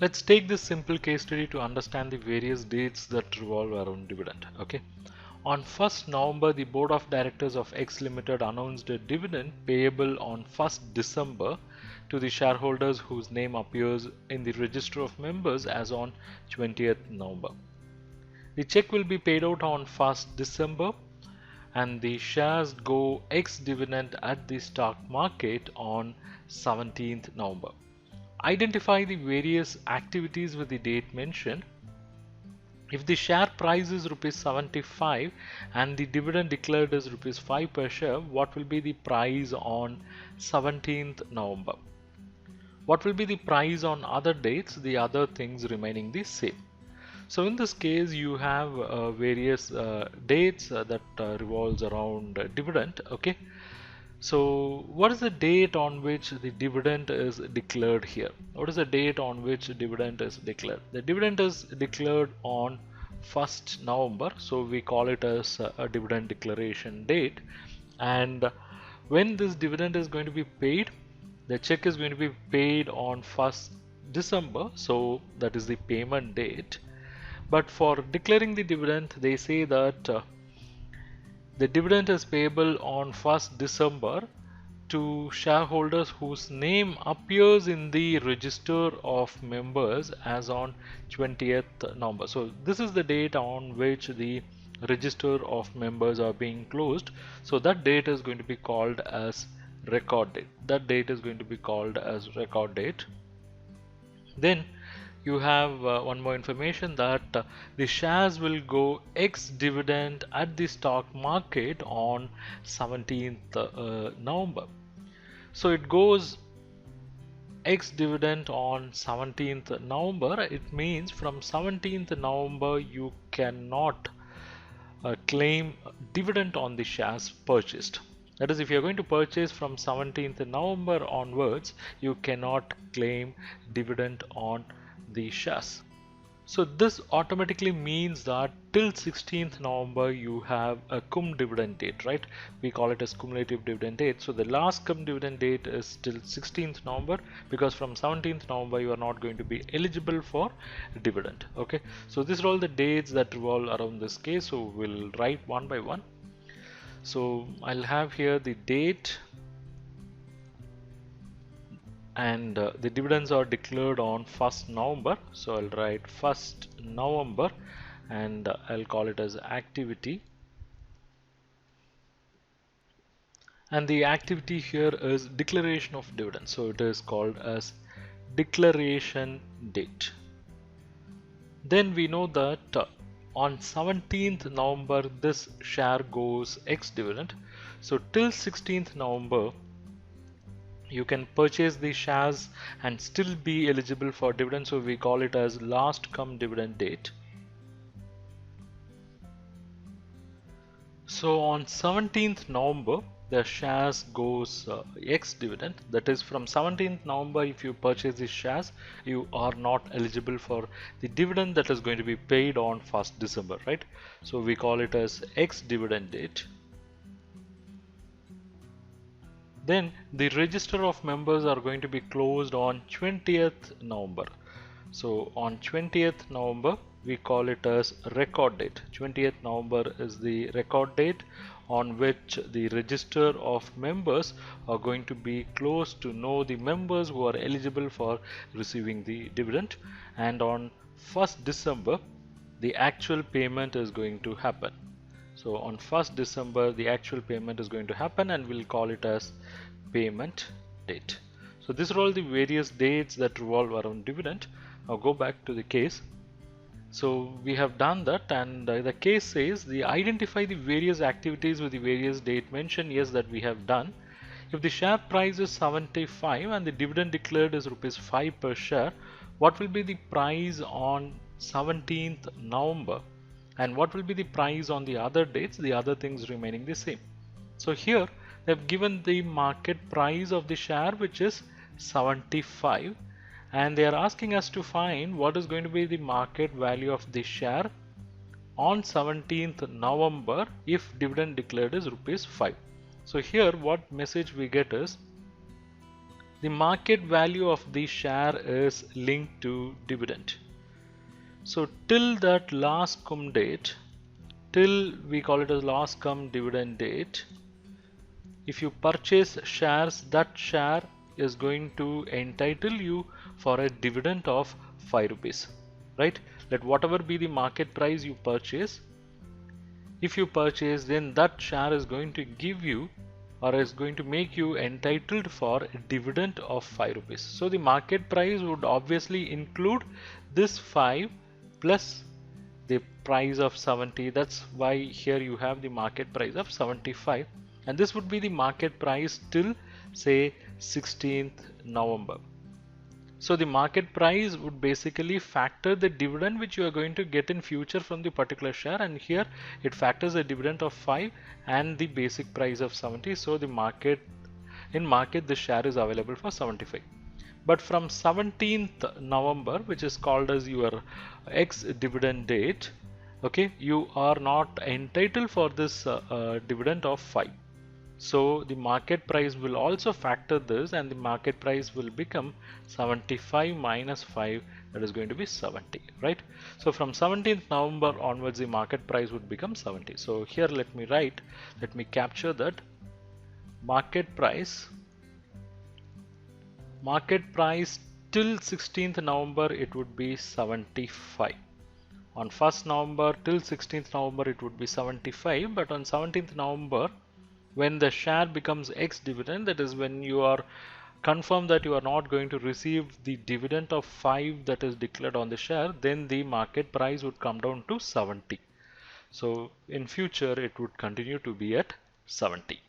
Let's take this simple case study to understand the various dates that revolve around dividend. Okay. On 1st November, the Board of Directors of X Limited announced a dividend payable on 1st December to the shareholders whose name appears in the register of members as on 20th November. The check will be paid out on 1st December and the shares go ex-dividend at the stock market on 17th November. Identify the various activities with the date mentioned. If the share price is rupees 75 and the dividend declared is rupees 5 per share, what will be the price on 17th November? What will be the price on other dates, the other things remaining the same? So in this case, you have various dates that revolves around dividend. Okay. So what is the date on which the dividend is declared here? What is the date on which dividend is declared? The dividend is declared on 1st November. So we call it as a dividend declaration date. And when this dividend is going to be paid, the check is going to be paid on 1st December. So that is the payment date. But for declaring the dividend, they say that the dividend is payable on 1st December to shareholders whose name appears in the register of members as on 20th November. So this is the date on which the register of members are being closed. So that date is going to be called as record date. That date is going to be called as record date. Then you have one more information that the shares will go ex-dividend at the stock market on 17th November. So it goes ex-dividend on 17th November. It means from 17th November you cannot claim dividend on the shares purchased. That is, if you are going to purchase from 17th November onwards, you cannot claim dividend on the shares. So this automatically means that till 16th November you have a cum dividend date, right? We call it as cumulative dividend date. So the last cum dividend date is till 16th November because from 17th November you are not going to be eligible for dividend. Okay, so these are all the dates that revolve around this case. So we'll write one by one. So I'll have here the date, and the dividends are declared on 1st November. So I'll write 1st November and I'll call it as activity, and the activity here is declaration of dividends. So it is called as declaration date. Then we know that on 17th November this share goes ex-dividend. So till 16th November you can purchase the shares and still be eligible for dividend. So we call it as last come dividend date. So on 17th November the shares goes ex-dividend. That is, from 17th November if you purchase these shares you are not eligible for the dividend that is going to be paid on 1st December, right? So we call it as ex-dividend date. Then the register of members are going to be closed on 20th November. So on 20th November we call it as record date. 20th November is the record date on which the register of members are going to be closed to know the members who are eligible for receiving the dividend. And on 1st December the actual payment is going to happen. So on 1st December the actual payment is going to happen and we'll call it as payment date. So these are all the various dates that revolve around dividend. Now go back to the case. So we have done that, and the case says the identify the various activities with the various date mentioned. Yes, that we have done. If the share price is 75 and the dividend declared is rupees 5 per share, what will be the price on 17th November? And what will be the price on the other dates, the other things remaining the same? So here they have given the market price of the share, which is 75, and they are asking us to find what is going to be the market value of the share on 17th November if dividend declared is rupees 5. So here what message we get is the market value of the share is linked to dividend. So till that last cum date, till we call it as last cum dividend date, if you purchase shares, that share is going to entitle you for a dividend of 5 rupees, right? Let whatever be the market price you purchase, if you purchase, then that share is going to give you or is going to make you entitled for a dividend of 5 rupees. So the market price would obviously include this 5 plus the price of 70. That's why here you have the market price of 75, and this would be the market price till say 16th November. So the market price would basically factor the dividend which you are going to get in future from the particular share, and here it factors a dividend of 5 and the basic price of 70. So the market the share is available for 75. But from 17th November, which is called as your ex dividend date, okay, you are not entitled for this dividend of 5. So the market price will also factor this, and the market price will become 75 minus 5, that is going to be 70, right? So from 17th November onwards, the market price would become 70. So here let me capture that market price till 16th November it would be 75. On 1st November till 16th November it would be 75, but on 17th November when the share becomes ex-dividend, that is when you are confirmed that you are not going to receive the dividend of 5 that is declared on the share, then the market price would come down to 70. So in future it would continue to be at 70.